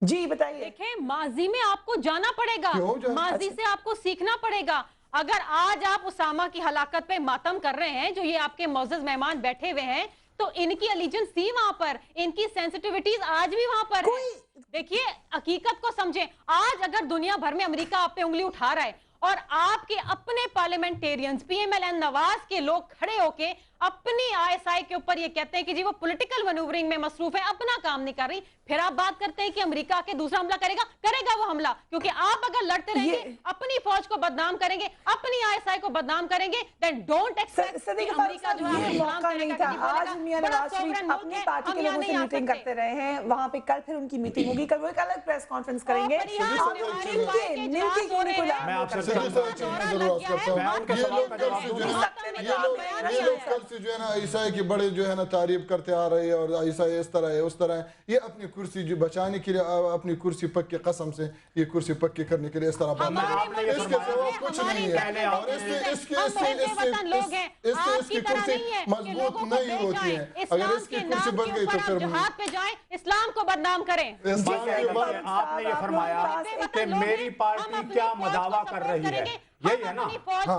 جی بتائیے. دیکھیں ماضی میں آپ کو جانا پڑے گا, ماضی سے آپ کو سیکھنا پڑے گا. اگر آج آپ اسامہ کی ہلاکت پہ ماتم کر رہے ہیں, جو یہ آپ کے معزز مہمان بیٹھے ہوئے ہیں, تو ان کی الیجنس تھی وہاں پر, ان کی سینسٹیوٹیز آج بھی وہاں پر ہے. دیکھیے حقیقت کو سمجھیں. آج اگر دنیا بھر میں امریکہ آپ پہ انگلی اٹھا رہا ہے اور آپ کے اپنے parliamentarians P M L N Nawaz کے لوگ کھڑے ہو کے اپنی آئی ایس آئی کے اوپر یہ کہتے ہیں کہ جی وہ پولیٹیکل منورنگ میں مصروف ہے, اپنا کام نہیں کر رہی, پھر آپ بات کرتے ہیں کہ امریکہ کے دوسرا حملہ کرے گا وہ حملہ, کیونکہ آپ اگر لڑتے رہیں گے, اپنی فوج کو بدنام کریں گے, اپنی آئی ایس آئی کو بدنام کریں گے, then don't expect کہ امریکہ جو ہے یہ موقع نہیں تھا. آج میاں نواز شریف اپنی پارٹی کے لوگوں سے میٹنگ کرتے رہے ہیں وہاں پہ, کل پھر ان کی میٹنگ ہوگی, کل وہ ایک الگ پریس کانفرنس کریں گے. مل کے کیوں نہیں کوئی میں آپ سے ضرور کرتا ہوں. یہ لوگ کل سے جو ہے نا عیسائی کی بڑے جو ہے نا تعریف کرتے آ رہے ہیں, اور عیسائی اس طرح ہے اس طرح ہے. یہ اپنی کرسی جو بچانے کے لیے, اپنی کرسی پکی قسم سے یہ کرسی پکی کرنے کے لیے اس طرح بات ہے. اس کے سوا کچھ نہیں ہے, اور اس کی کرسی مضبوط نہیں ہوتی ہے. اگر اس کی کرسی بچ گئی تو پھر جہاد پہ جائیں, اسلام کو بدنام کریں. آپ نے یہ فرمایا کہ میری پارٹی کیا مداوع کر رہی ہے, یہی ہے نا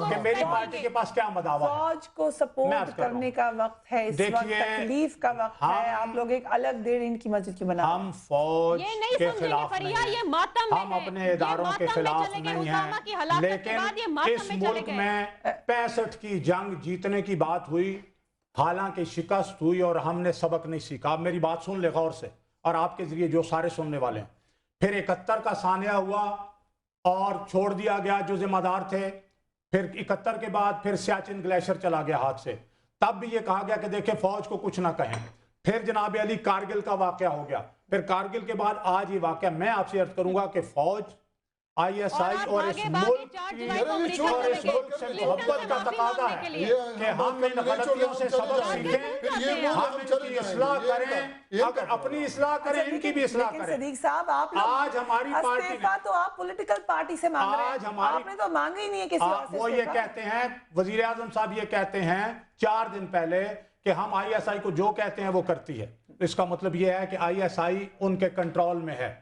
کہ میری پارٹی کے پاس کیا مداوع ہے. فوج کو سپورٹ کرنے کا وقت ہے, اس وقت تکلیف کا وقت ہے. آپ لوگ ایک الگ دیر ان کی مسجد کی بنا, ہم فوج کے خلاف نہیں ہیں, ہم اپنے اداروں کے خلاف نہیں ہیں, لیکن اس ملک میں 65 کی جنگ جیتنے کی بات ہوئی, حالانکہ شکست ہوئی اور ہم نے سبق نہیں سیکھا. آپ میری بات سن لے غور سے, اور آپ کے ذریعے جو سارے سننے والے ہیں. پھر 71 کا سانحہ ہوا اور چھوڑ دیا گیا جو ذمہ دار تھے. پھر 71 کے بعد پھر سیاچن گلیشر چلا گیا ہاتھ سے, تب بھی یہ کہا گیا کہ دیکھیں فوج کو کچھ نہ کہیں. پھر جناب علی کارگل کا واقعہ ہو گیا, پھر کارگل کے بعد آج یہ واقعہ. میں آپ سے عرض کروں گا کہ فوج, آئی ایس آئی اور اس ملک سے محبت کا تقاضا ہے کہ ہم ان غلطیوں سے سبق سیکھیں, ہم ان کی اصلاح کریں, اگر اپنی اصلاح کریں ان کی بھی اصلاح کریں. صدیق صاحب آپ آج ہماری پارٹی استعفیٰ تو آپ پولیٹیکل پارٹی سے مانگ رہے ہیں, آپ نے تو مانگا ہی نہیں ہے کسی اور سے. وہ یہ کہتے ہیں, وزیر اعظم صاحب یہ کہتے ہیں 4 دن پہلے کہ ہم آئی ایس آئی کو جو کہتے ہیں وہ کرتی ہے. اس کا مطلب یہ ہے کہ آئی ایس آئی ان کے کنٹرول میں ہے,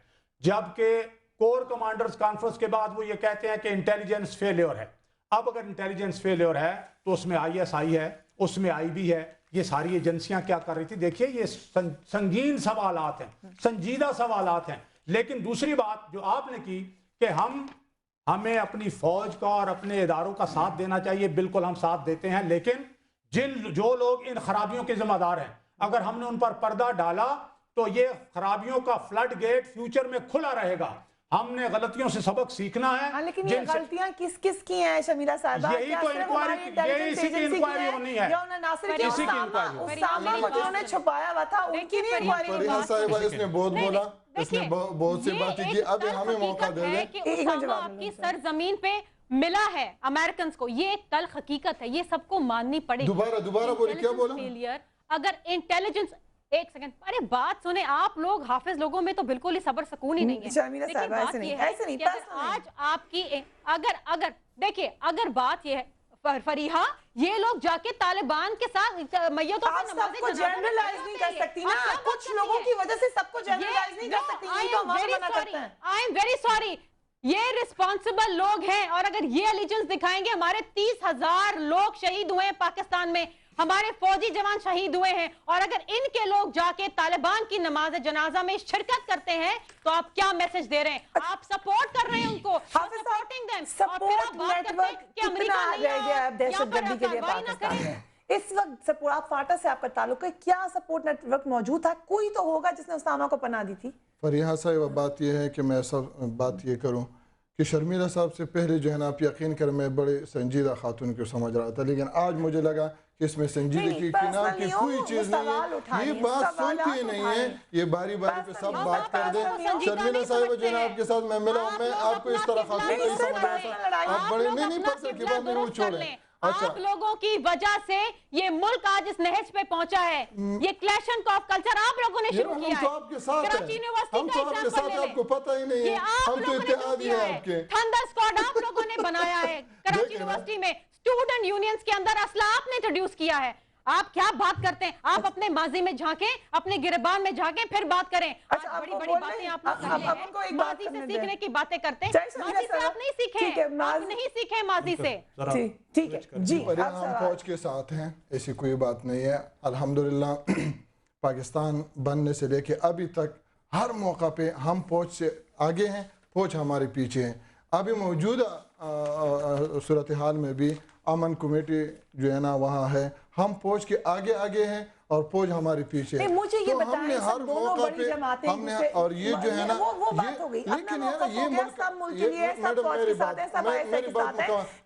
جبکہ کور کمانڈرز کانفرنس کے بعد وہ یہ کہتے ہیں کہ انٹیلیجنس فیلیور ہے. اب اگر انٹیلیجنس فیلیور ہے تو اس میں آئی ایس آئی ہے, اس میں آئی بی ہے, یہ ساری ایجنسیاں کیا کر رہی تھی. دیکھیے یہ سنگین سوالات ہیں, سنجیدہ سوالات ہیں. لیکن دوسری بات جو آپ نے کی کہ ہمیں اپنی فوج کا اور اپنے اداروں کا ساتھ دینا چاہیے, بالکل ہم ساتھ دیتے ہیں, لیکن جو لوگ ان خرابیوں کے ذمہ دار ہیں, اگر ہم نے ان پر پردہ ڈالا تو یہ خرابیوں کا فلڈ گیٹ فیوچر میں کھلا رہے گا. ہم نے غلطیوں سے سبق سیکھنا ہے. لیکن یہ غلطیاں کس کس کی ہیں شمیرہ صاحبہ؟ یہی تو انکوائری, اسی کی انکوائری ہونی ہے. اسی کی انکوائری, اسامہ کو جنہوں نے چھپایا ہوا تھا ان کی نہیں انکوائری. فریحہ صاحبہ اس نے بہت بولا, اس نے بہت سی باتیں کی, اب ہمیں موقع دے دیں. اسامہ آپ کی سرزمین پہ ملا ہے امریکنز کو, یہ ایک تلخ حقیقت ہے, یہ سب کو ماننی پڑے گی. دوبارہ بولی, کیا بولا؟ اگر انٹیلیجنس, ایک سیکنڈ, ارے بات سنیں آپ لوگ, حافظ لوگوں میں تو بالکل ہی صبر سکون ہی نہیں ہے. شمیرہ صاحبہ ایسے نہیں, آج آپ کی اگر دیکھیں, اگر بات یہ ہے فریحہ, یہ لوگ جا کے طالبان کے ساتھ میتوں آپ سب کو جنرلائز نہیں کر سکتی نا, کچھ لوگوں کی وجہ سے سب کو جنرلائز نہیں کر سکتی. I am very sorry, یہ ریسپانسبل لوگ ہیں, اور اگر یہ الیجنس دکھائیں گے, ہمارے 30,000 لوگ شہید ہوئے ہیں پاکستان میں, ہمارے فوجی جوان شہید ہوئے ہیں, اور اگر ان کے لوگ جا کے طالبان کی نماز جنازہ میں شرکت کرتے ہیں تو آپ کیا میسج دے رہے ہیں؟ آپ سپورٹ کر رہے ہیں ان کو, سپورٹ نیٹ ورک کتنا رہ گیا ہے دہشت گردی کے لیے پاکستان میں اس وقت؟ سپورٹ, آپ فاٹا سے آپ کا تعلق ہے, کیا سپورٹ نیٹ ورک موجود تھا؟ کوئی تو ہوگا جس نے اسامہ کو پناہ دی تھی. فریحہ صاحب بات یہ ہے کہ میں بات یہ کروں کہ شرمیلہ صاحب سے پہلے جو ہے نا آپ یقین کر میں بڑے سنجیدہ خاتون کو سمجھ رہا تھا, لیکن آج مجھے لگا کہ اس میں سنجیدہ کی کنار کی کوئی چیز نہیں ہے. یہ بات سنتی نہیں ہے, یہ باری باری پہ سب بات کر دیں. شرمیلہ صاحب جو ہے نا آپ کے ساتھ میں ملا ہوں, میں آپ کو اس طرح خاتون نہیں سمجھ رہا تھا. آپ بڑے نہیں پرسر کی بات نہیں, وہ چھوڑیں. آپ لوگوں کی وجہ سے یہ ملک آج اس نہج پہ پہنچا ہے. یہ کلیشن آف کلچر آپ لوگوں نے شروع کیا ہے. ہم تو آپ کے ساتھ ہیں, ہم تو آپ کے ساتھ, آپ کو پتہ ہی نہیں ہے, ہم تو اتحادی ہیں آپ کے. تھنڈر اسکواڈ آپ لوگوں نے بنایا ہے کراچی یونیورسٹی میں, اسٹوڈنٹ یونینز کے اندر اسلحہ آپ نے انٹروڈیوس کیا ہے. आप क्या बात करते हैं? आप अपने माजी में झांकें, अपने गिरबान में झांकें, फिर बात करें। अच्छा, बड़ी बड़ी बातें आप लोग कर रहे हैं, माजी से सीखने की बातें करते हैं। माजी से आप नहीं सीखे, आप नहीं सीखे माजी से। ठीक है जी, हम फौज के साथ हैं, ऐसी कोई बात नहीं है। अल्हम्दुलिल्लाह पाकिस्तान बनने से लेके अभी तक हर मौका पे हम फौज से आगे हैं, फौज हमारे पीछे है। अभी मौजूदा सूरत हाल में भी अमन कमेटी जो है ना वहाँ है, हम फौज के आगे आगे हैं और फौज हमारे पीछे है। मुझे ये तो बताएं, हमने हर मौका पे हमने, और ये जो है ना वो बात हो गई, लेकिन यार ये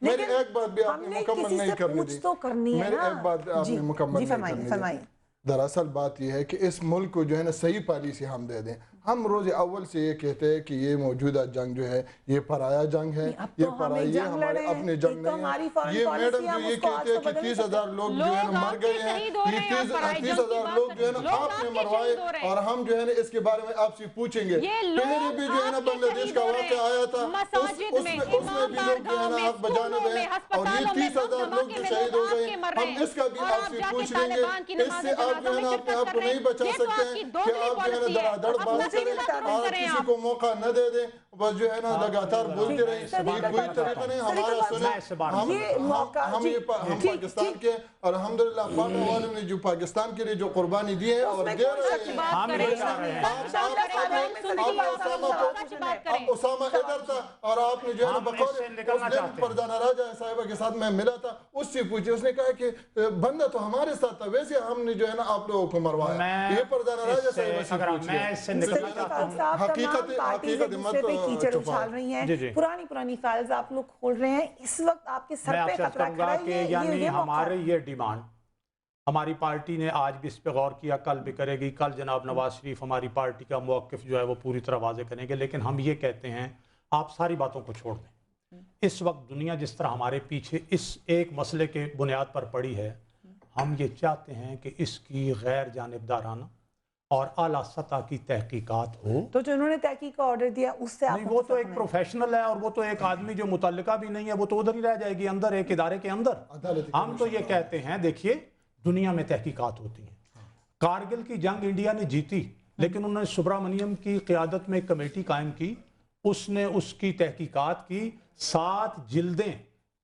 मेरी एक बात भी आपने मुकम्मल नहीं करनी दी, मेरी एक बात आपने मुकम्मल नहीं करनी दी। दरअसल बात यह है कि इस मुल्क को जो है ना सही पॉलिसी हम दे दें। हम रोज अव्वल से ये कहते हैं कि ये मौजूदा जंग जो है ये पराया जंग है, ये पराया, ये हमारे अपने जंग नहीं है। ये मैडम जो ये कहते हैं कि 30,000 लोग जो है ना मर गए हैं, ये 30,000 लोग जो है ना आपने मरवाए, और हम जो है ना इसके बारे में आपसे पूछेंगे। पहले भी जो है ना बांग्लादेश का वाक़या आया था, उसमें भी लोग जो है ना आग बजाने गए, और ये 30,000 लोग जो शहीद हो गए, हम इसका भी आपसे पूछ लेंगे। इससे आप जो है ना अपने आप को नहीं बचा सकते हैं कि आप जो है ना धड़ाधड़ बात करें और किसी को मौका न दे दें, बस जो है ना लगातार बोलते रहे। कोई तरीका नहीं हमारा सुने। हम पाकिस्तान के, और अल्हम्दुलिल्लाह फाटा वालों ने जो पाकिस्तान के लिए जो कुर्बानी दी है और दे रहे हैं। उसामा इधर था और आपने जो है ना बकौल प्रधान राजा साहिबा के साथ मैं मिला था, उससे पूछे, उसने कहा कि बंदा तो हमारे साथ था, वैसे हमने जो है ना आप लोगों को मरवाया। ये प्रधान राजा साहिबा से कीचड़ उछाल रही हैं, पुरानी फाइल्स आप लोग खोल रहे हैं, इस वक्त आपके सर पे खतरा खड़ा है। यानी हमारे ये डिमांड, हमारी पार्टी ने आज भी इस पे गौर किया, कल भी करेगी। कल जनाब नवाज शरीफ हमारी पार्टी का मौक़िफ़ जो है वो पूरी तरह वाज़े करेंगे। लेकिन हम ये कहते हैं आप सारी बातों को छोड़ दें। इस वक्त दुनिया जिस तरह हमारे पीछे इस एक मसले के बुनियाद पर पड़ी है, हम ये चाहते हैं कि इसकी गैर जानिबदाराना और आला सतह की तहकीकात हो। तो जो उन्होंने तहकीक का ऑर्डर दिया उससे नहीं, वो तो एक प्रोफेशनल है, और वो तो एक आदमी जो मुतल्लिका भी नहीं है, वो तो उधर ही रह जाएगी अंदर, एक इदारे के अंदर। हम तो ये कहते हैं, देखिए दुनिया में तहकीकात होती हैं। कारगिल की जंग इंडिया ने जीती, लेकिन उन्होंने सुब्रमण्यम की क़ियादत में एक कमेटी कायम की, उसने उसकी तहकीकात की, 7 जिल्दें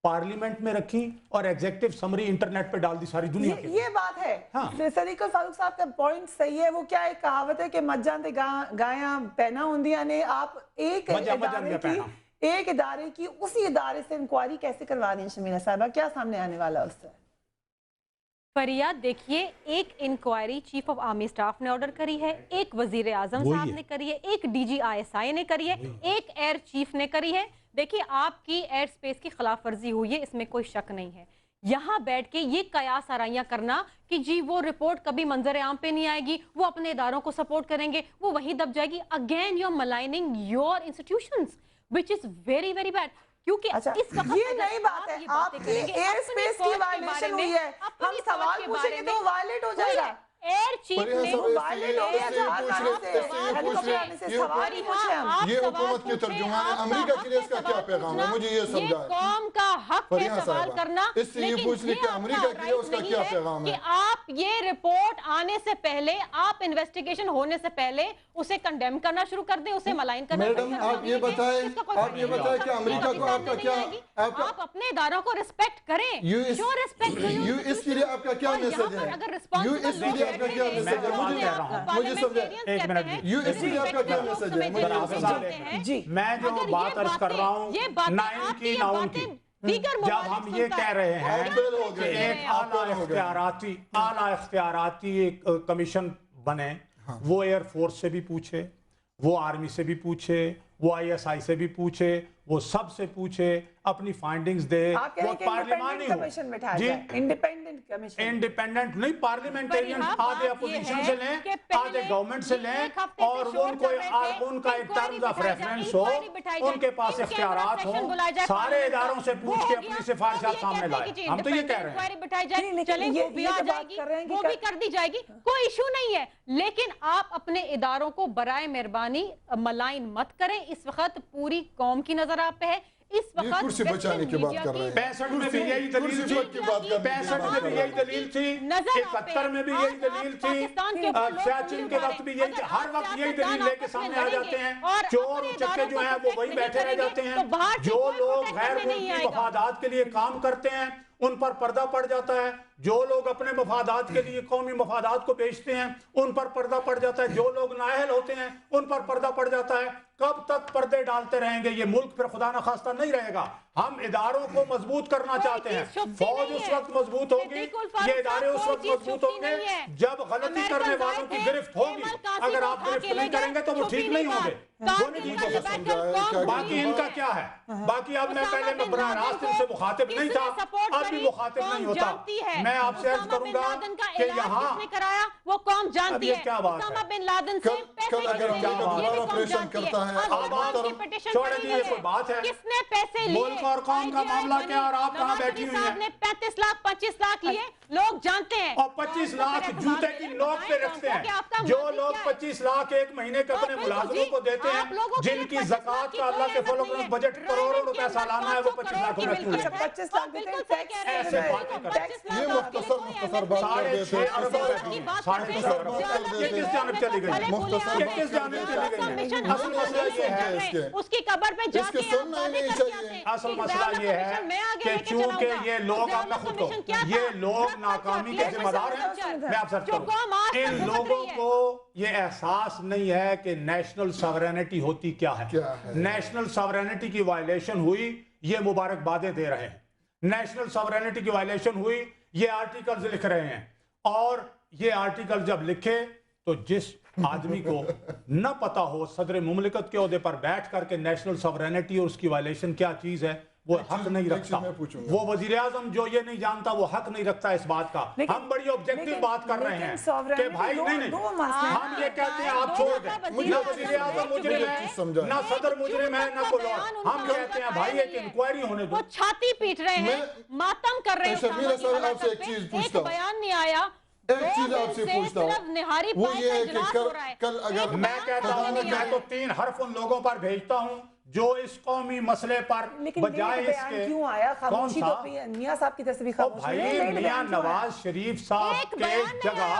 पार्लियामेंट में रखी और एग्जीक्यूटिव समरी इंटरनेट पे डाल दी सारी दुनिया की। ये बात है। हाँ। सदीक फारूक साहब का पॉइंट सही है। वो क्या एक कहावत है कि मज्जां गायां पहना होंदियां ने। आप एक इदारे की उसी इदारे से इंक्वायरी कैसे करवा रही हैं शमीला साहबा, क्या सामने आने वाला उससे? फरियाद देखिए, एक inquiry chief of army staff ने ऑर्डर करी है, एक वजीर आजम साहब ने करी है, एक डीजी ISI ने करी है, एक एयर चीफ ने करी है। देखिए आपकी एयर स्पेस की खिलाफ वर्जी हुई है, इसमें कोई शक नहीं है। यहाँ बैठ के ये कयास आराइयां करना कि जी वो रिपोर्ट कभी मंजर आम पे नहीं आएगी, वो अपने इदारों को सपोर्ट करेंगे, वो वहीं दब जाएगी। Again you are maligning your institutions which is very very bad. क्योंकि अच्छा, इस वक्त ये नई बात है, आपकी एयर स्पेस की वायलेशन हुई है, हम सवाल पूछेंगे तो वायलेट हो जाएगा। एयर चीफ ने ये हुकूमत के तर्जुमान है, अमेरिका के लिए इसका क्या पैगाम है, मुझे ये समझाएं। कौम का हक है सवाल करना, इससे ये पूछ ले कि अमेरिका के लिए उसका क्या पैगाम है कि आप ये रिपोर्ट आने से पहले, आप इन्वेस्टिगेशन होने से पहले उसे कंडेम करना शुरू कर दें, उसे मलाइन करना। मैडम आप ये बताएं कि अमेरिका को आपका क्या, आप अपने इदारों को रिस्पेक्ट करें। जो रिस्पेक्ट इसके लिए आपका क्या मैसेज है? अगर रिस्पॉन्सिबल आपका क्या मैसेज है? मुझे समझे, एक मिनट इसके लिए आपका क्या मैसेज है? जी, मैं जो बात अर्ज कर रहा हूँ, जब हम ये कह रहे हैं कि एक आला इख्तियाराती एक कमीशन बने, वो एयरफोर्स से भी पूछे, वो आर्मी से भी पूछे, वो ISI से भी पूछे, वो सब से पूछे, अपनी फाइंडिंग्स दे, वो पार्लियामानी हो। इंडिपेंडेंट नहीं, पार्लियामेंटेरियन आधे अपोजिशन से लें, आधे गवर्नमेंट से लें, और उनका एक टर्म्स ऑफ रेफरेंस हो, उनके पास इख्तियारात हो, सारे इदारों से पूछ के अपनी सिफारिशात सामने लाए। हम तो ये कह रहे हैं बिठाई जाए, चले वो भी आ जाएगी, वो भी कर दी जाएगी, कोई इशू नहीं है। लेकिन आप अपने इदारों को बराए मेहरबानी मलाइन मत करें। इस वक्त पूरी कौम की नजर आप पे है, इस वक्त कुर्सी बचाने की बात कर रहे हैं। 65 में भी यही दलील थी, 65 में भी यही दलील थी, 71 में भी यही दलील थी, सियाचिन के वक्त भी यही, हर वक्त यही दलील लेके सामने आ जाते हैं। चोर उचक्के जो हैं वो वही बैठे रह जाते हैं। जो लोग गैर मुल्की मफादात के लिए काम करते हैं उन पर पर्दा पड़ जाता है, जो लोग अपने मफादात के लिए कौमी मफादात को बेचते हैं उन पर पर्दा पड़ जाता है, जो लोग नाअहल होते हैं उन पर पर्दा पड़ जाता है। कब तक पर्दे डालते रहेंगे? ये मुल्क फिर खुदा न खास्ता नहीं रहेगा। हम इदारों को मजबूत करना चाहते हैं। फौज उस वक्त मजबूत होगी, ये इदारे उस वक्त मजबूत होंगे जब गलती करने वालों की गिरफ्त होगी। अगर आप गिरफ्त नहीं करेंगे तो वो ठीक नहीं होंगे, वो नहीं ठीक होगा। बाकी इनका क्या है? बाकी अब मैं पहले मैं बराह रास्त इनसे मुखातिब नहीं था, अब भी मुखातिब नहीं होता। मैं आपसे अर्ज करूंगा कि यहाँ वो कौन जानती है? क्या बात है? बिन लादेन से कल अगर हमारा ऑपरेशन करता है, कोई बात है? किसने पैसे लिए? मुल्क और कौम का मामला क्या और आप कहाँ बैठी हुई हैं? ने 35 लाख 25 लाख लिए, लोग जानते हैं। और 25 लाख जूते की नोक पे रखते हैं। जो लोग 25 लाख एक महीने के अपने मुलाजिमों को देते हैं, जिनकी ज़कात का अल्लाह के फजल से बजट करोड़ों रुपए सालाना है, वो 25 लाख रुपए क्यों लेते हैं? 25 लाख देते हैं टैक्स। ऐसे बातें करते हैं। ये मुख्तसर बात कर देते हैं। ये किस जानिब चली गई? ये किस जानिब चली गई है? असल मसला ये है, उसकी कब्र पे जाके इसके सुनना ही नहीं चाहिए। असल मसला ये है कि चूंकि ये लोग, अब मैं खुद कहूं, ये लोग नाकामी के जिम्मेदार हैं। मैं आपसे अर्ज करूं, इन लोगों को ये एहसास नहीं है कि नेशनल सॉवरेनिटी होती क्या है। नेशनल सॉवरेनिटी की वायलेशन हुई, ये मुबारकबादें दे रहे हैं। नेशनल सॉवरेनिटी की वायलेशन हुई, ये आर्टिकल्स लिख रहे हैं। और ये आर्टिकल जब लिखे तो जिस आदमी को न पता हो सदर मुमलिकत के ओहदे पर बैठ करके नेशनल सॉवरेनिटी और उसकी वायलेशन क्या चीज है, वो हक नहीं रखता। वो वजीर आजम जो ये नहीं जानता वो हक नहीं रखता इस बात का। हम बड़ी ऑब्जेक्टिव बात कर रहे हैं कि भाई नहीं, हम ये कहते हैं आप छोड़ दें, ना वजीर आजम मुजरिम है, ना सदर मुजरिम है, ना कोई और। हम कहते हैं भाई एक इंक्वायरी होने दो। वो छाती पीट रहे हैं, मातम कर रहे हैं। शर्मिला साहब, आपसे एक चीज पूछता हूं, बयान नहीं आया, एक चीज आपसे पूछता हूं, वो ये है कि कल अगर मैं कहता हूं, मैं तो 3 हर्फ उन लोगों पर भेजता हूं जो इस कौमी मसले पर बजाय इसके क्यों आया? खामोशी तो मियां साहब की तरफ से भी खामोशी है। मियां नवाज शरीफ साहब के जगह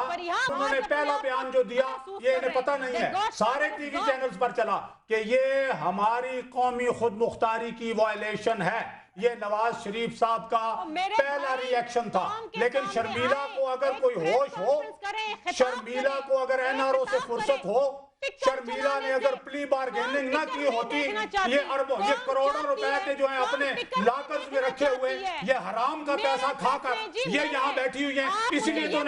उन्होंने पहला बयान जो दिया, ये इन्हें पता नहीं है, सारे टीवी चैनल्स पर चला कि ये हमारी कौमी खुद मुख्तारी की वायलेशन है। ये नवाज शरीफ साहब का पहला रिएक्शन था। लेकिन शर्मिला को अगर कोई होश हो, शर्मिला को अगर एनआरओ से फुर्सत हो, शर्मिला ने अगर प्ली बार्गेनिंग ना की होती, ये अरबों ये करोड़ों रुपए के जो है अपने लाकर्स में रखे हुए, ये हराम का पैसा खाकर ये यहाँ बैठी हुई है, इसलिए तो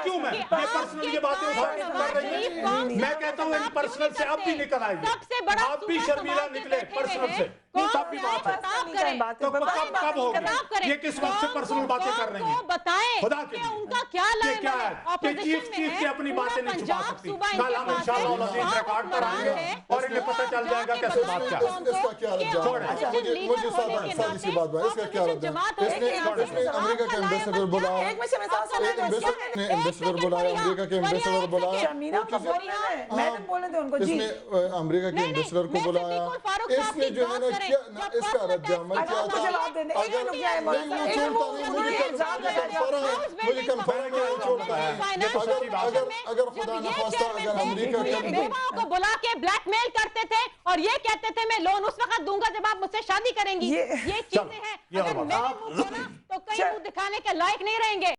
क्यों मैं ये पर्सनल ये बातें कर रही है। मैं कहता हूँ इन पर्सनल से अब भी निकल आएगी, अब भी शर्मिला निकले पर्सनल से, तब भी बात है। तो कब होगी? ये किस वक्त से पर्सनल बातें कर रही हैं? बताएं खुदा के लिए उनका क्या क्या है कि चीफ से अपनी बातें नहीं छुपा सकती। कल हम इंशाअल्लाह रिकॉर्ड पर आएंगे और इन्हें पता चल जाएगा कैसे बात क्या है। इसका क्या रद्द है? मुझे सादी सी बात है, इसका क्या रद्द है? इसने अमेरिका के एम्बेसडर बुलाया, एम्बेसडर बुलाया, अमेरिका के एम्बेसडर बुलाया, इसने अमेरिका के एम्बेसडर को बुलाया, इसने जो है ना क्या इसका रद्द अमल क्या था? मुझे कंफर्म नहीं छोड़ता है। अगर खुदा न खास्ता अगर अमेरिका को बुला के ब्लैकमेल करते थे और ये कहते थे मैं लोन उस वक्त दूंगा जब आप मुझसे शादी करेंगी, ये चीजें हैं। अगर मैंने मुंह खोला तो कहीं मुंह दिखाने के लायक नहीं रहेंगे।